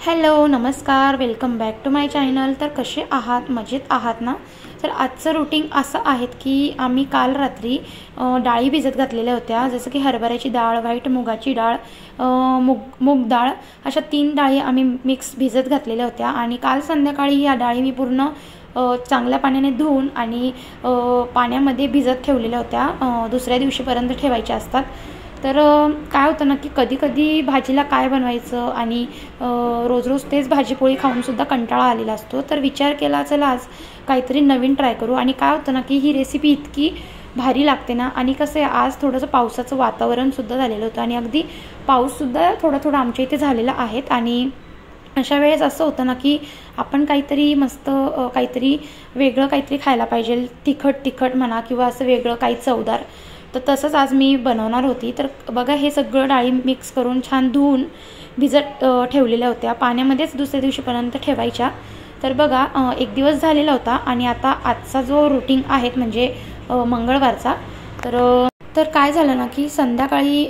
Hello नमस्कार, welcome back to my channel. तर कसे आहात, मजेत आहात ना? तर आजचं रुटीन असं आहे की आम्ही काल रात्री डाळी भिजत घातलेल्या होत्या, जसं की हरभऱ्याची डाळ, व्हाईट मुगाची डाळ, मूग डाळ, अशा 3 डाळी आम्ही मिक्स भिजत घातलेल्या होत्या। आणि काल संध्याकाळी या डाळी मी पूर्ण चांगल्या पाण्याने धुवून आणि पाण्यामध्ये भिजत ठेवलेल्या होत्या, दुसऱ्या दिवशीपर्यंत ठेवायच्या असतात। तर काय होतं ना की कधी-कधी भाजीला काय बनवायचं आणि रोज रोज तेच भाजीपोळी खाऊनसुद्धा कंटाळा आलेला असतो। तर विचार केला चला आज काहीतरी नवीन ट्राय करू। आणि काय होतं ना की ही रेसिपी इतकी भारी लागते ना, आणि कसं आहे आज थोडंसं पावसाचं वातावरणसुद्धा झालेलं होतं आणि अगदी पाऊससुद्धा थोडा आमच्या इथे झालेला आहे। आणि अशा वेळेस असं होतं ना की आपण काहीतरी मस्त काहीतरी वेगळं काहीतरी खायला पाहिजे, तिखट म्हणा किंवा असं वेगळं काही चवदार। तर तसंच आज मी बनवणार होती। तर बघा हे सगळं डाळी मिक्स करून छान धुवून भिजत ठेवलेल्या होत्या, पाण्यामध्येच दुसऱ्या दिवशीपर्यंत ठेवायच्या। तर बघा एक दिवस झालेला होता आणि आता आजचा जो रुटीन आहे म्हणजे मंगळवारचा, तर काय झालं ना की संध्याकाळी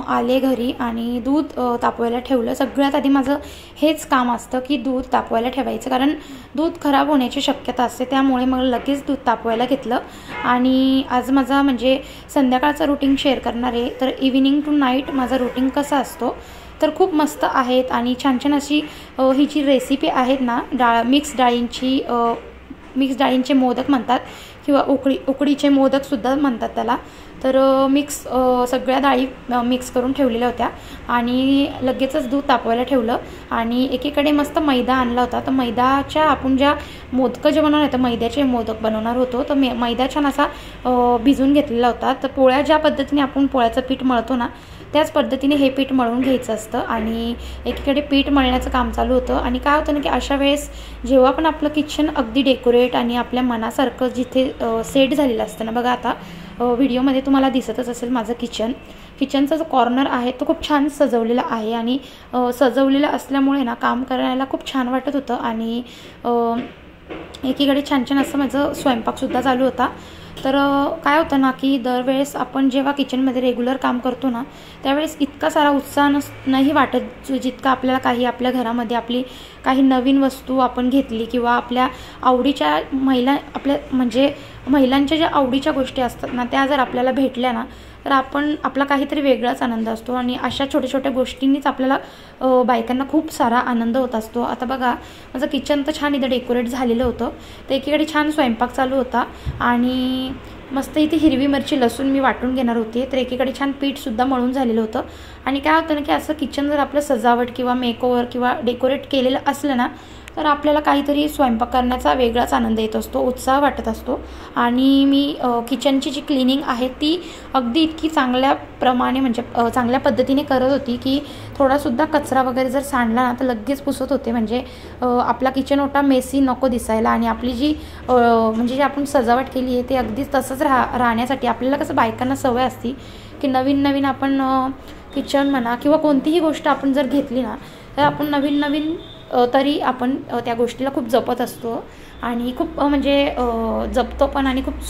आले घरी आणि दूध तापवायला ठेवलं। सगळ्यात आधी माझं हेच काम असतं की दूध तापवायला ठेवायचं, कारण दूध खराब होण्याची शक्यता असते, त्यामुळे मग लगेच दूध तापवायला घेतलं। आणि आज माझा म्हणजे संध्याकाळचा रुटीन शेअर करणार आहे। तर इव्हिनिंग टू नाईट माझा रुटीन कसा असतो तर खूप मस्त आहेत आणि छान अशी ही जी रेसिपी आहेत ना, मिक्स डाळींचे मोदक म्हणतात किंवा उकडीचे मोदकसुद्धा म्हणतात त्याला। तर सगळ्या डाळी मिक्स करून ठेवलेल्या होत्या आणि लगेचच दूध तापवायला ठेवलं। आणि एकीकडे मस्त मैदा आणला होता, तर मैदाच्या आपण ज्या मोदकं जे बनवणार आहे तर मैद्याचे मोदक बनवणार होतो, तर मैदा छान असा भिजून घेतलेला होता। तर पोळ्या ज्या पद्धतीने आपण पोळ्याचं पीठ मळतो ना, त्याच पद्धतीने हे पीठ मळून घ्यायचं असतं। आणि एकीकडे पीठ मळण्याचं काम चालू होतं। आणि काय होतं ना की अशा वेळेस जेव्हा पण आपलं किचन अगदी डेकोरेट आणि आपल्या मनासारखं जिथे सेट झालेलं असतं ना, बघा आता व्हिडिओमध्ये तुम्हाला दिसतच असेल माझं किचनचा जो कॉर्नर आहे तो खूप छान सजवलेला आहे आणि सजवलेला असल्यामुळे ना काम करायला खूप छान वाटत होतं। आणि एकीकडे छान असं माझं स्वयंपाकसुद्धा चालू होता। तर काय होतं ना की दरवेळेस आपण जेव्हा किचनमध्ये रेग्युलर काम करतो ना, त्यावेळेस इतका सारा उत्साह नाही वाटत जितका आपल्याला आपल्या घरामध्ये आपली काही नवीन वस्तू आपण घेतली किंवा आपल्या आवडीच्या महिलांच्या ज्या आवडीच्या गोष्टी असतात ना, त्या जर आपल्याला भेटल्या ना, तर आपला काहीतरी वेगळाच आनंद असतो। आणि अशा छोट्या गोष्टींनीच आपल्याला बायकांना खूप सारा आनंद होत असतो। आता बघा माझं किचन तर छान इथं डेकोरेट झालेलं होतं, तर एकीकडे छान स्वयंपाक चालू होता आणि मस्त इथे हिरवी मिरची लसूण मी वाटून घेणार होते। तर एकीकडे छान पीठसुद्धा मळून झालेलं होतं। आणि काय होतं ना की असं किचन जर आपलं सजावट किंवा मेकओव्हर किंवा डेकोरेट केलेलं असलं ना, तर आपल्याला काहीतरी स्वयंपाक करण्याचा वेगळाच आनंद येत असतो, उत्साह वाटत असतो। आणि मी किचनची जी क्लिनिंग आहे ती अगदी इतकी चांगल्या पद्धतीने करत होती की थोडासुद्धा कचरा वगैरे जर सांडला ना तर लगेच पुसत होते, म्हणजे आपला किचन ओटा मेसी नको दिसायला। आणि आपली जी जी आपण सजावट केली आहे ते अगदीच तसंच राहण्यासाठी आपल्याला कसं बायकांना सवय असते की नवीन आपण किचन म्हणा किंवा कोणतीही गोष्ट आपण जर घेतली ना, तर आपण नवीन तरी आपण त्या गोष्टीला खूप जपत असतो आणि खूप जपतो पण आणि खूप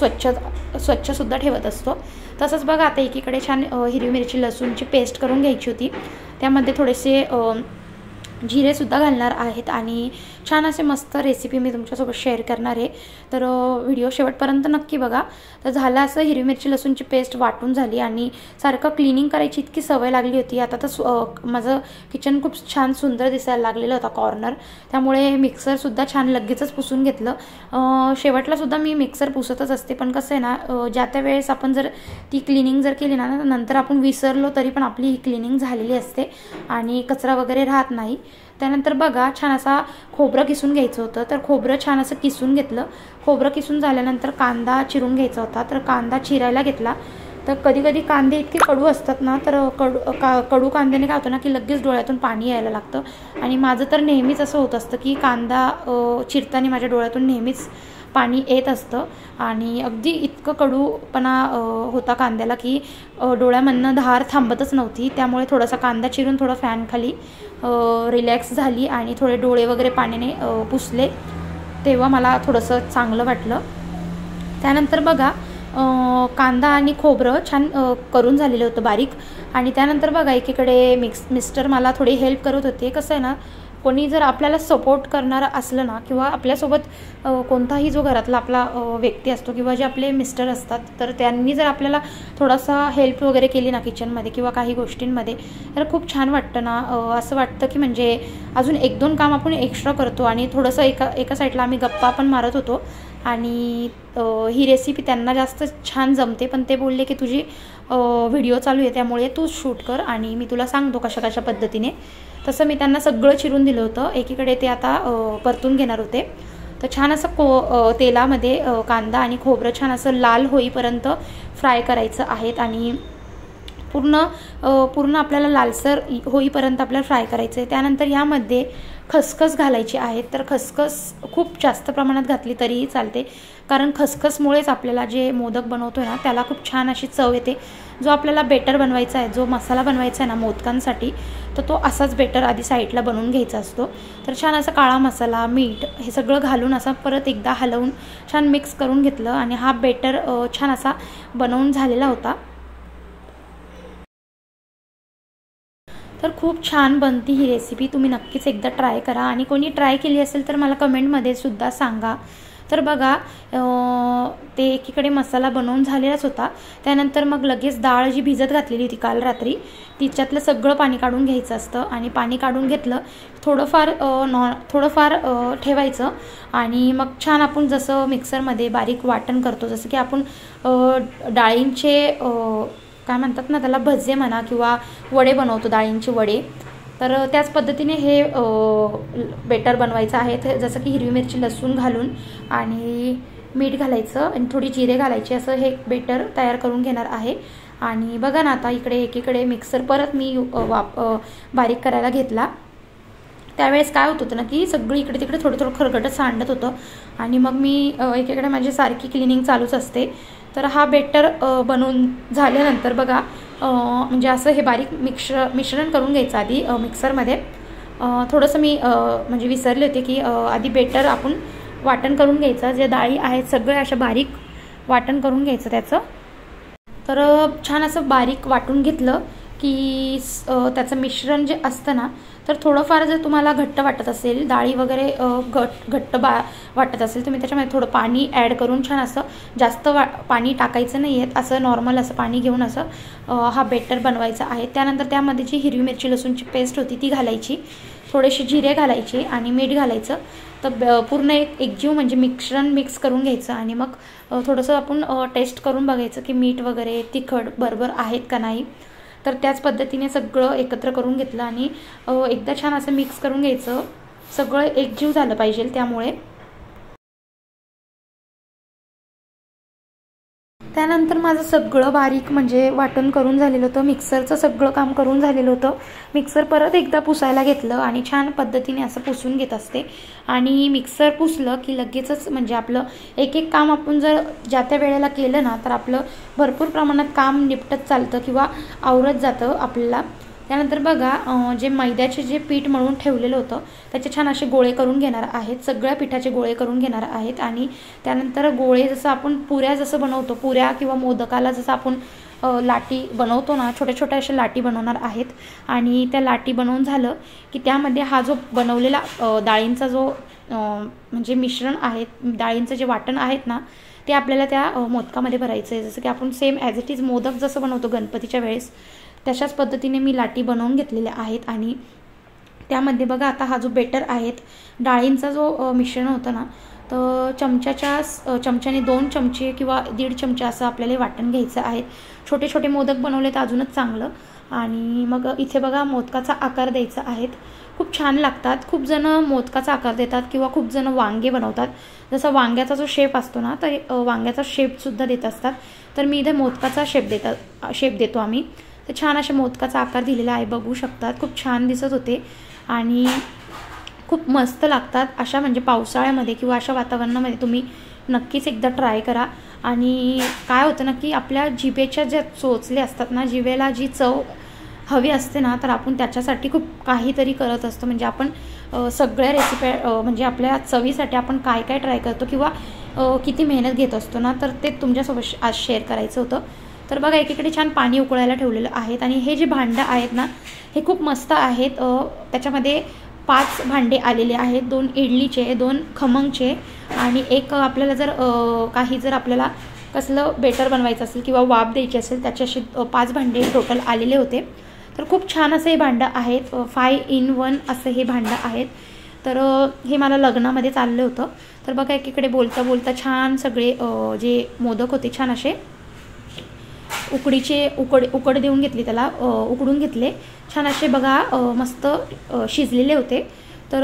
स्वच्छसुद्धा ठेवत असतो। तसंच बघा आता एकीकडे छान हिरवी मिरची लसूणची पेस्ट करून घ्यायची होती, त्यामध्ये थोडेसे जिरेसुद्धा घालणार आहेत आणि छान असे मस्त रेसिपी मी तुमच्यासोबत शेअर करणार आहे। तर व्हिडिओ शेवटपर्यंत नक्की बघा। तर झालं असं, हिरवी मिरची लसूणची पेस्ट वाटून झाली आणि सारखं क्लिनिंग करायची इतकी सवय लागली होती। आता तर माझं किचन खूप छान सुंदर दिसायला लागलेलं होता कॉर्नर, त्यामुळे मिक्सरसुद्धा छान लगेचच पुसून घेतलं। शेवटलासुद्धा मी मिक्सर पुसतच असते, पण कसं आहे ना ज्या त्या वेळेस आपण जर ती क्लिनिंग जर केली ना, नंतर आपण विसरलो तरी पण आपली ही क्लिनिंग झालेली असते आणि कचरा वगैरे राहत नाही। त्यानंतर बघा छान असा खोबरं किसून घ्यायचं होतं, तर खोबरं छान असं किसून घेतलं। खोबरं किसून झाल्यानंतर कांदा चिरून घ्यायचा होता, तर कांदा चिरायला घेतला। तर कधी कांदे इतके कडू असतात ना, तर कडू कांद्याने काय होतं ना की लगेच डोळ्यातून पाणी यायला लागतं। आणि माझं तर नेहमीच असं होत असतं की कांदा चिरताना माझ्या डोळ्यातून नेहमीच पाणी येत असतं आणि अगदी इतकं कडूपणा होता कांद्याला की डोळ्यामधनं धार थांबतच नव्हती। त्यामुळे थोडासा कांदा चिरून थोडं फॅनखाली रिलॅक्स झाली आणि थोडे डोळे वगैरे पाण्याने पुसले, तेव्हा मला थोडंसं चांगलं वाटलं। त्यानंतर बघा कांदा आणि खोबरं छान करून झालेलं होतं बारीक। आणि त्यानंतर बघा एकीकडे मिस्टर मला थोडी हेल्प करत होते। कसं आहे ना कोणी जर आपल्याला सपोर्ट करणारं असलं ना, किंवा आपल्यासोबत कोणताही जो घरातला आपला व्यक्ती असतो किंवा जे आपले मिस्टर असतात, तर त्यांनी जर आपल्याला थोडासा हेल्प वगैरे केली ना किचनमध्ये किंवा काही गोष्टींमध्ये, तर खूप छान वाटतं ना. असं वाटतं की म्हणजे अजून 1-2 काम आपण एक्स्ट्रा करतो आणि थोडंसं एका साईडला आम्ही गप्पा पण मारत होतो. आणि ही रेसिपी त्यांना जास्त छान जमते, पण ते बोलले की तुझी व्हिडिओ चालू आहे त्यामुळे तू शूट कर आणि मी तुला सांगतो कशा पद्धतीने. तसं मी त्यांना सगळं चिरून दिलं होतं. एकीकडे ते आता परतून घेणार होते. तर छान असं तेलामध्ये कांदा आणि खोबरं छान असं लाल होईपर्यंत फ्राय करायचं आहेत आणि पूर्ण आपल्याला लालसर होईपर्यंत आपल्याला फ्राय करायचं आहे. त्यानंतर यामध्ये खसखस घालायची आहे. तर खसखस खूप जास्त प्रमाणात घातली तरीही चालते, कारण खसखसमुळेच आपल्याला जे मोदक बनवतो ना त्याला खूप छान अशी चव येते. जो आपल्याला बेटर बनवायचा आहे, जो मसाला बनवायचा आहे ना मोदकांसाठी, तर तो असाच बेटर आधी साईडला बनवून घ्यायचा असतो. तर छान असा काळा मसाला, मीठ हे सगळं घालून असं परत एकदा हलवून छान मिक्स करून घेतलं आणि हा बेटर छान असा बनवून झालेला होता. तर खूप छान बनती ही रेसिपी. तुम्ही नक्कीच एकदा ट्राय करा आणि कोणी ट्राय केली असेल तर मला कमेंटमध्ये सुद्धा सांगा. तर बघा, ते एकीकडे मसाला बनवून झालेलाच होता. त्यानंतर मग लगेच डाळ जी भिजत घातलेली होती काल रात्री, तिच्यातलं सगळं पाणी काढून घ्यायचं असतं आणि पाणी काढून घेतलं, थोडंफार ठेवायचं आणि मग छान आपण जसं मिक्सरमध्ये बारीक वाटण करतो, जसं की आपण डाळींचे काय म्हणतात ना त्याला, भजे म्हणा किंवा वडे बनवतो, डाळींचे वडे, तर त्याच पद्धतीने हे बेटर बनवायचं आहे. जसं की हिरवी मिरची, लसूण घालून आणि मीठ घालायचं आणि थोडी जिरे घालायचे, असं हे बेटर तयार करून घेणार आहे. आणि बघा ना, आता इकडे एकीकडे मिक्सर परत मी बारीक करायला घेतला. त्यावेळेस काय होत होतं ना की सगळी इकडे तिकडे थोडं खरगटत सांडत होतं आणि मग मी एकीकडे माझी सारखी क्लिनिंग चालूच असते. तर हा बेटर बनवून झाल्यानंतर बघा, म्हणजे असं हे बारीक मिश्रण करून घ्यायचं आधी मिक्सरमध्ये. थोडंसं मी म्हणजे विसरले होते की आधी बेटर आपण वाटण करून घ्यायचं, जे डाळी आहेत सगळे अशा बारीक वाटण करून घ्यायचं त्याचं. तर छान असं बारीक वाटून घेतलं की त्याचं मिश्रण जे असतं ना, तर थोडंफार जर तुम्हाला घट्ट वाटत असेल, डाळी वगैरे घट्ट वाटत असेल, तुम्ही त्याच्यामध्ये थोडं पाणी ॲड करून छान असं जास्त पाणी टाकायचं नाही आहे, असं नॉर्मल असं पाणी घेऊन असं हा बेटर बनवायचा आहे. त्यानंतर त्यामध्ये जी हिरवी मिरची लसूणची पेस्ट होती ती घालायची, थोडेसे जिरे घालायचे आणि मीठ घालायचं. तर पूर्ण एकजीव म्हणजे मिश्रण मिक्स करून घ्यायचं आणि मग थोडंसं आपण टेस्ट करून बघायचं की मीठ वगैरे तिखट बरोबर आहेत का नाही. तर त्याच पद्धतीने सगळं एकत्र करून घेतलं आणि एकदा छान असं मिक्स करून घ्यायचं, सगळं एकजीव झालं पाहिजे. त्यामुळे त्यानंतर माझं सगळं बारीक म्हणजे वाटण करून झालेलं होतं, मिक्सरचं सगळं काम करून झालेलं होतं. मिक्सर परत एकदा पुसायला घेतलं आणि छान पद्धतीने असं पुसून घेत असते. आणि मिक्सर पुसलं की लगेचच म्हणजे आपलं एक काम आपण जर ज्या त्या वेळेला केलं ना, तर आपलं भरपूर प्रमाणात काम निपटत चालतं किंवा आवरत जातं आपल्याला. त्यानंतर बघा, जे मैद्याचे जे पीठ मळून ठेवलेलं होतं त्याचे छान असे गोळे करून घेणार आहेत, सगळ्या पिठाचे गोळे करून घेणार आहेत. आणि त्यानंतर गोळे जसं आपण पुऱ्या जसं बनवतो, पुऱ्या किंवा मोदकाला जसं आपण लाटी बनवतो ना, छोट्या छोट्या अशा लाटी बनवणार आहेत. आणि त्या लाटी बनवून झालं की त्यामध्ये हा जो बनवलेला डाळींचा जो म्हणजे मिश्रण आहे, डाळींचं जे वाटण आहेत ना, ते आपल्याला त्या मोदकामध्ये भरायचं आहे. जसं की आपण same as it is modak जसं बनवतो गणपतीच्या वेळेस, तशाच पद्धतीने मी लाटी बनवून घेतलेल्या आहेत. आणि त्यामध्ये बघा, आता हा जो बेटर आहेत डाळींचा जो मिश्रण होतं ना, तर चमच्याने 2 चमचे किंवा 1.5 चमचा असं आपल्याला वाटण घ्यायचं आहे. छोटे छोटे मोदक बनवले तर अजूनच चांगलं. आणि मग इथे बघा, मोदकाचा आकार द्यायचा आहेत. खूप छान लागतात. खूप जण मोदकाचा आकार देतात किंवा खूप जण वांगे बनवतात. जसा वांग्याचा जो शेप असतो ना, तर वांग्याचा शेपसुद्धा देत असतात. तर मी इथे मोदकाचा शेप देतो आम्ही. तर छान अशा मोदकाचा आकार दिलेला आहे, बघू शकतात. खूप छान दिसत होते आणि खूप मस्त लागतात. अशा म्हणजे पावसाळ्यामध्ये किंवा अशा वातावरणामध्ये तुम्ही नक्कीच एकदा ट्राय करा. आणि काय होतं ना की आपल्या जिभेच्या ज्या चोचले असतात ना, जिभेला जी चव हवी असते ना, तर आपण त्याच्यासाठी खूप काहीतरी करत असतो. म्हणजे आपण सगळ्या रेसिपी म्हणजे आपल्या चवीसाठी आपण काय काय ट्राय करतो किंवा किती मेहनत घेत असतो ना, तर ते तुमच्यासोबत आज शेअर करायचं होतं. तर बघा, एकीकडे छान पाणी उकळायला ठेवलेलं आहेत आणि हे जे भांडं आहेत ना, हे खूप मस्त आहेत. त्याच्यामध्ये 5 भांडे आलेले आहेत, 2 इडलीचे, 2 खमंगचे आणि एक आपल्याला जर काही जर आपल्याला कसलं बेटर बनवायचं असेल किंवा वाफ द्यायची असेल त्याचे असे 5 भांडे टोटल आलेले होते। तर खूप छान असे हे भांडं आहेत, 5 in 1 असं हे भांडं आहेत। तर हे मला लग्नामध्ये चाललं होतं। तर बघा एकीकडे बोलता बोलता छान सगळे जे मोदक होते छान असे उकड देऊन घेतली, त्याला उकडून घेतले छान असे बघा, मस्त शिजलेले होते। तर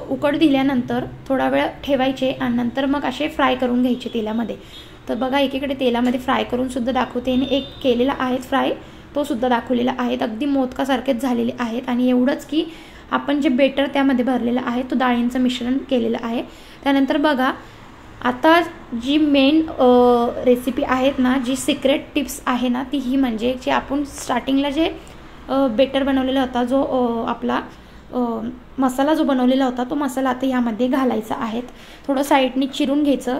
उकड दिल्यानंतर थोडा वेळ ठेवायचे आणि नंतर मग असे फ्राय करून घ्यायचे तेलामध्ये। तर बघा एकीकडे तेलामध्ये फ्राय करून सुद्धा दाखवते आणि एक केलेला आहे फ्राय, तो सुद्धा दाखवलेला आहे। अगदी मोदकासारखेच झालेले आहेत आणि एवढंच की आपण जे बेटर त्यामध्ये भरलेलं आहे तो डाळींचं मिश्रण केलेलं आहे। त्यानंतर बघा आता जी मेन रेसिपी आहेत ना, जी सिक्रेट टिप्स आहे ना, ती ही म्हणजे जे आपण स्टार्टिंगला जे बेटर बनवलेला होता, जो आपला मसाला जो बनवलेला होता तो मसाला आता यामध्ये घालायचा आहे। थोडं साईडनी चिरून घ्यायचं,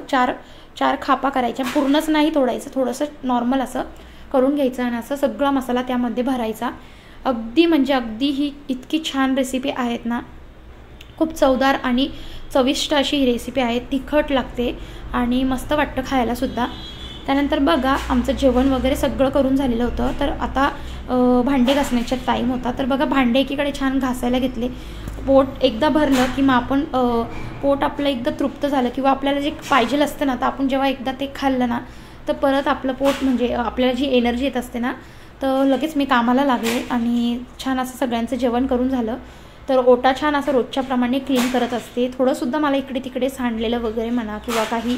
चार खापा करायच्या, पूर्णच नाही तोडायचं, थोडंसं नॉर्मल असं करून घ्यायचं आणि असं सगळा मसाला त्यामध्ये भरायचा। अगदी म्हणजे अगदी ही इतकी छान रेसिपी आहेत ना, खूप चवदार आणि चविष्ट अशी ही रेसिपी आहे, तिखट लागते आणि मस्त वाटतं खायला सुद्धा। त्यानंतर बघा आमचं जेवण वगैरे सगळं करून झालेलं होतं। तर आता भांडे घासण्याचा टाईम होता। तर बघा भांडे एकीकडे छान घासायला घेतले। पोट एकदा भरलं की मग आपण पोट आपलं एकदा तृप्त झालं किंवा आपल्याला जे पाहिजे असतं ना, तर आपण जेव्हा एकदा ते खाल्लं ना तर परत आपलं पोट म्हणजे आपल्याला जी एनर्जी येत असते ना, तर लगेच मी कामाला लागले आणि छान असं सगळ्यांचं जेवण करून झालं। तर ओटा छान असं रोजच्या प्रमाणे क्लीन करत असते। थोडंसुद्धा मला इकडे तिकडे सांडलेलं वगैरे म्हणा किंवा काही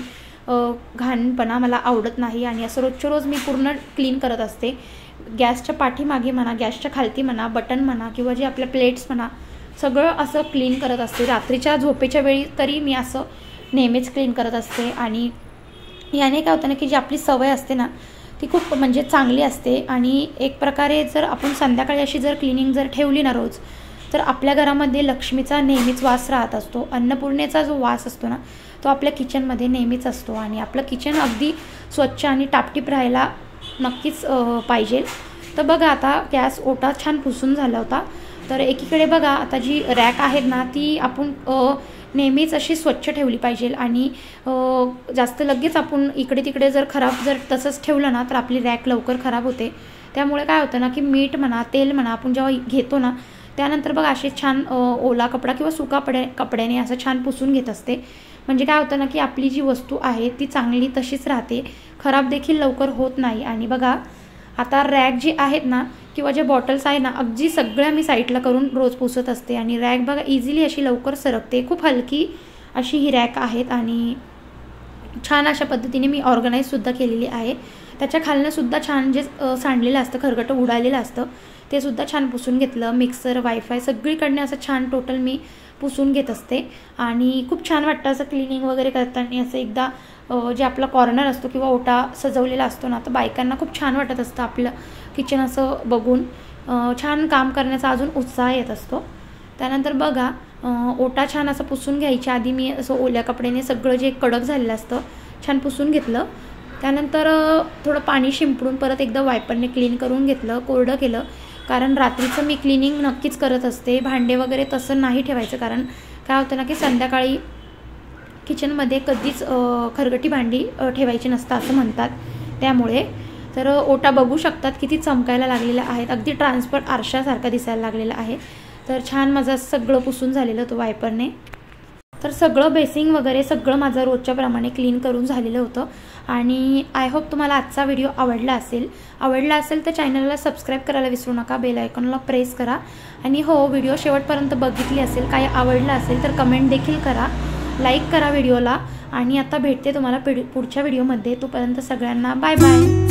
घाणपणा मला आवडत नाही आणि असं रोजच्या रोज मी पूर्ण क्लीन करत असते। गॅसच्या पाठीमागे म्हणा, गॅसच्या खालती म्हणा, बटन म्हणा किंवा जे आपल्या प्लेट्स म्हणा, सगळं असं क्लीन करत असते। रात्रीच्या झोपेच्या वेळी तरी मी असं नेहमीच क्लीन करत असते आणि याने काय होतं ना की जी आपली सवय असते ना ती खूप म्हणजे चांगली असते आणि एक प्रकारे जर आपण संध्याकाळी अशी जर क्लिनिंग जर ठेवली ना रोज, तर आपल्या घरामध्ये लक्ष्मीचा नेहमीच वास राहत असतो। अन्नपूर्णेचा जो वास असतो ना तो आपल्या किचनमध्ये नेहमीच असतो आणि आपलं किचन अगदी स्वच्छ आणि टापटीप राहायला नक्कीच पाहिजे। तर बघा आता गॅस ओटा छान पुसून झाला होता। तर एकीकडे बघा आता जी रॅक आहेत ना ती आपण नेहमीच अशी स्वच्छ ठेवली पाहिजे आणि जास्त लगेच आपण इकडे तिकडे जर खराब जर तसंच ठेवलं ना तर आपली रॅक लवकर खराब होते। त्यामुळे काय होतं ना की मीठ म्हणा, तेल म्हणा, आपण जेव्हा घेतो ना त्यानंतर बघा असे छान ओला कपडा किंवा सुका कपड्याने असं छान पुसून घेत असते। म्हणजे काय होतं ना की आपली जी वस्तू आहे ती चांगली तशीच राहते, खराब देखील लवकर होत नाही। आणि बघा आता रॅक जी आहेत ना किंवा जे बॉटल्स आहे ना, अगदी सगळ्या मी साईडला करून रोज पुसत असते आणि रॅक बघा इझिली अशी लवकर सरकते। खूप हलकी अशी ही रॅक आहेत आणि छान अशा पद्धतीने मी ऑर्गनाईजसुद्धा केलेली आहे। त्याच्या खालनंसुद्धा छान जे सांडलेलं असतं, खरगटं उडालेलं असतं ते सुद्धा छान पुसून घेतलं। मिक्सर, वायफाय सगळीकडनं असं छान टोटल मी पुसून घेत असते आणि खूप छान वाटतं असं क्लिनिंग वगैरे करताना। असं एकदा जे आपला कॉर्नर असतो किंवा ओटा सजवलेला असतो ना, तर बायकांना खूप छान वाटत असतं आपलं किचन असं बघून, छान काम करण्याचा अजून उत्साह येत असतो। त्यानंतर बघा ओटा छान असं पुसून घ्यायच्या आधी मी असं ओल्या कपड्याने सगळं जे कडक झालेलं असतं छान पुसून घेतलं। त्यानंतर थोडं पाणी शिंपडून परत एकदा वायपरने क्लीन करून घेतलं, कोरडं केलं। कारण रात्रीचं मी क्लिनिंग नक्कीच करत असते, भांडे वगैरे तसं नाही ठेवायचं। कारण काय होतं ना की संध्याकाळी किचनमध्ये कधीच खरगटी भांडी ठेवायची नसतं असं म्हणतात। त्यामुळे तर ओटा बघू शकतात किती चमकायला लागलेला आहेत, अगदी ट्रान्सपरंट आरशासारखा दिसायला लागलेला आहे। तर छान माझं सगळं पुसून झालेलं होतं वायपरने। तर सगळं बेसिंग वगैरे सगळं माझं रोजच्या प्रमाणे क्लीन करून झालेलं होतं आणि आय होप तुम्हाला आजचा व्हिडिओ आवडला असेल तर चॅनलला सबस्क्राईब करायला विसरू नका, बेल आयकॉनला प्रेस करा आणि हो व्हिडिओ शेवटपर्यंत बघितली असेल, काय आवडलं असेल तर कमेंट देखील करा, लाईक करा व्हिडिओला आणि आता भेटते तुम्हाला पुढच्या व्हिडिओमध्ये। तोपर्यंत सगळ्यांना बाय बाय।